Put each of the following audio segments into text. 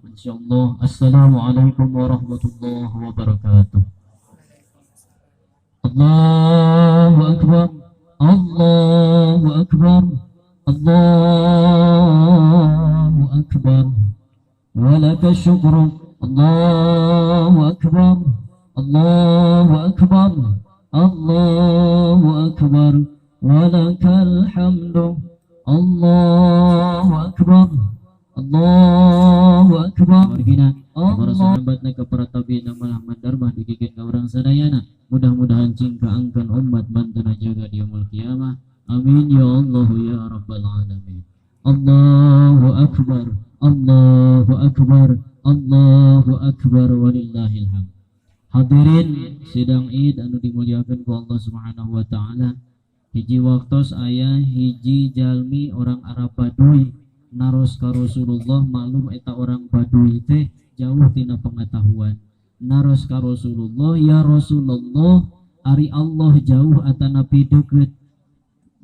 insyaallah. Assalamualaikum warahmatullahi wabarakatuh. Allahu akbar, Allahu akbar, Allahu akbar, walaka syukru. Allahu akbar, Allahu akbar, Allahu akbar, walakal hamdu. Allahu akbar, Allahu akbar. Para sahabat na kaparatabi na malaman dharma digigit ka orang sadayana. Mudah-mudahan cingka angkan umat mantana jaga di yaumul qiyamah. Amin ya Allah ya rabbal alamin. Allahu akbar, Allahu akbar, Allahu akbar, walillahil hamd. Hadirin sidang Id anu dimuliakan ku Allah Subhanahu wa taala. Hiji waktos aya hiji jalmi orang Arab Baduy naros ka Rasulullah. Maklum eta orang Baduy teh jauh tina pengetahuan. Naros ka Rasulullah, ya Rasulullah, ari Allah jauh atanapi deukeut.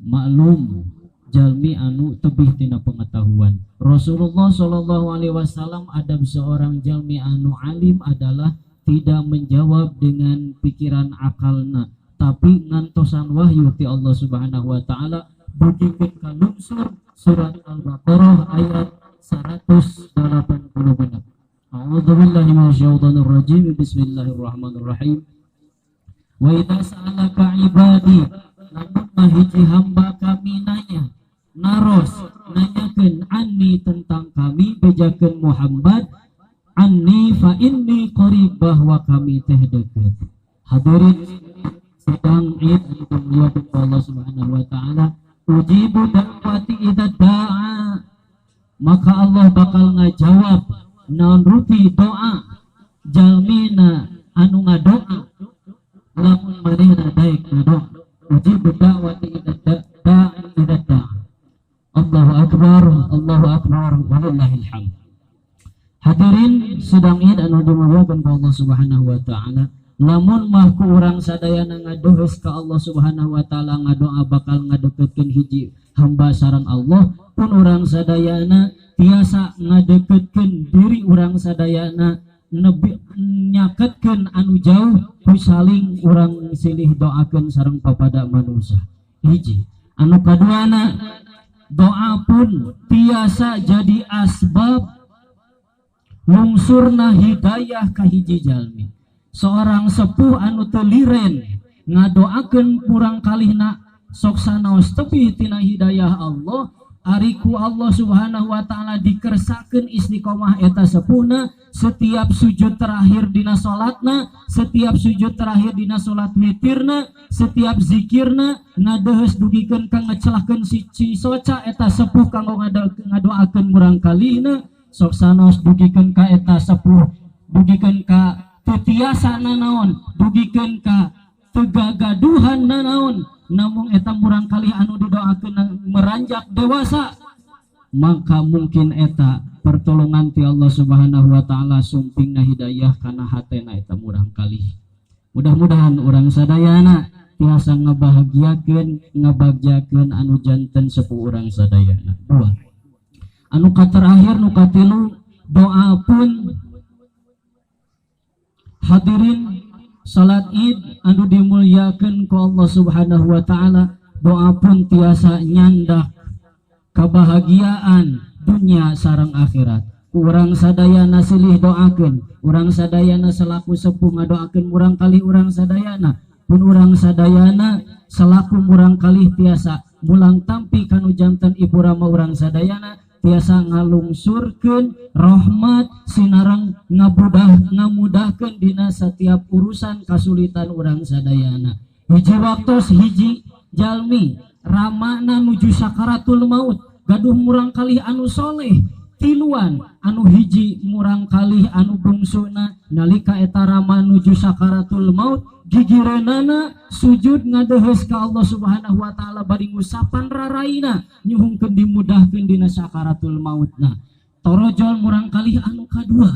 Maklum jalmi anu tebih tina pengetahuan. Rasulullah sallallahu alaihi wasallam adab seorang jalmi anu alim adalah tidak menjawab dengan pikiran akalna, tapi ngantosan wahyu ti Allah Subhanahu wa taala. Bukikeun ka lungsur surat Al-Baqarah ayat 186. A'udzu billahi minasyaitonir rajim. Bismillahirrahmanirrahim. Wa idza sa'alaka ibadi, lamun hiji hamba kami nanya, naros nanyakeun anni tentang kami, bejakeun Muhammad, anni fa inni qarib, bahwa kami teh dekat. Hadirin sidang Id dimuliakan Allah Subhanahu wa taala. Ujibu da'wati idza da'a, maka Allah bakal ngajawab naon rupi doa jalmina anu ngadoa lamun manehna daek ngadoa. Ujibu da'wati idza da'a. Allahu akbar, Allahu akbar, walillahil hamd. Hadirin sidang Id anu dimuliakan Allah Subhanahu wa taala. Lamun mah ku urang sadayana ngadohes ka Allah Subhanahu wa taala, ngadoa bakal ngadeketkeun hiji hamba sareng Allah, pun urang sadayana tiasa ngadeketkeun diri urang sadayana nyaketkeun anu jauh ku saling urang silih doakeun sareng papada manusia. Hiji anu kaduana, doa pun tiasa jadi asbab lungsurna hidayah ka hiji jalmi. Seorang sepuh anu teu liren ngadoakeun kurang kalihna sok sanaos tepih tina hidayah Allah, ari ku Allah Subhanahu wa taala dikersakeun istiqomah eta sepuhna. Setiap sujud terakhir dina salatna, setiap sujud terakhir dina salat witirna, setiap zikirna ngadehes dugikeun ka ngecelahkeun si soca eta sepuh kanggo ngadoakeun kurang kalihna. Sok sanaos dugikeun ka eta sepuh, dugikeun ka tetiasa nanaon, dugikeun ka tegagaduhan nanaon, namun eta murang kali anu didoakeun meranjak dewasa, maka mungkin eta pertolongan ti Allah Subhanahu wa taala sumpingna hidayah kana hatena eta murang kali. Mudah-mudahan urang sadayana tiasa ngabahagiakeun ngabagjakeun anu janten sepuh urang sadayana. Dua anu katerakhir nu katilu, doa pun. Hadirin salat Id anu dimuliakeun ku Allah Subhanahu wa taala, doa pun tiasa nyandak kebahagiaan dunia sareng akhirat. Urang sadayana silih doakeun, urang sadayana selaku sepuh ngadoakeun urang kali urang sadayana, pun urang sadayana selaku urang kali tiasa mulang tampi kanu janten ibu rama urang sadayana, tiasa ngalungsurkeun rahmat sinarang ngamudahkeun dina setiap urusan kasulitan urang sadayana. Hiji waktos hiji jalmi ramana nuju sakaratul maut, gaduh murang kalih anu soleh tiluan, anu hiji murang kalih anu bungsuna nalika eta rama nuju sakaratul maut, gigireunana sujud ngadehes ka Allah Subhanahu wa taala bari ngusapan raraina nyuhungkeun dimudahkeun dina sakaratul mautna. Torojol murang kalih anu kadua,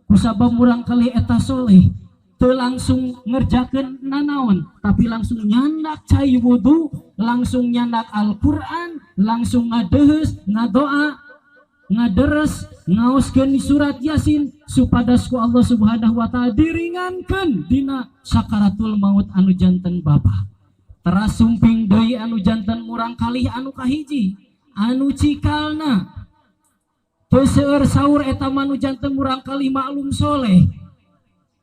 kusabab murang kalih eta soleh teu langsung ngerjakeun nanaon, tapi langsung nyandak cai wudu, langsung nyandak Al-Qur'an, langsung ngadehes ngadoa ngaderes ngaoskeun surat Yasin supados ku Allah Subhanahu wa taala diringankeun dina sakaratul maut anu janten Bapa. Teras sumping deui anu janten murang kalih anu kahiji anu cikalna teu seueur saur eta manu janten murang kalih maklum soleh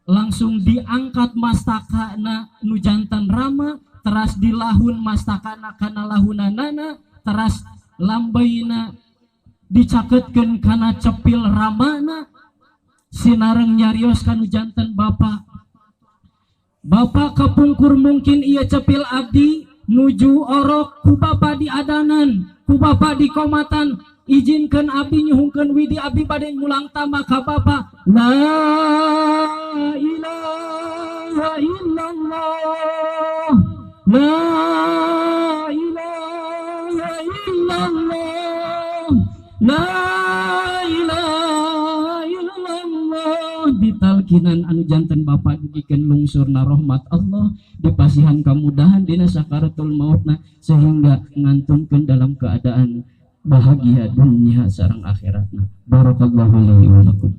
langsung diangkat mastakana nu janten rama teras dilahun mastakana kana lahunanana teras lambaina dicaketkeun kana cepil ramana sinareng nyarios kanu janten Bapa kepungkur mungkin ia cepil abdi nuju orok ku Bapa di adanan ku Bapa di komatan izinkeun abdi nyuhungkeun widi abdi bade ngulang tama ka Bapa la ilaha illallah la ilaha illallah la ilaha illallah ditalkinan anu janten Bapa dugikeun lungsurna rahmat Allah dipasihan kemudahan dina sakaratul mautna sehingga ngantungkeun dalam keadaan bahagia dunia sareng akhiratna. Barakallahu li wa lakum.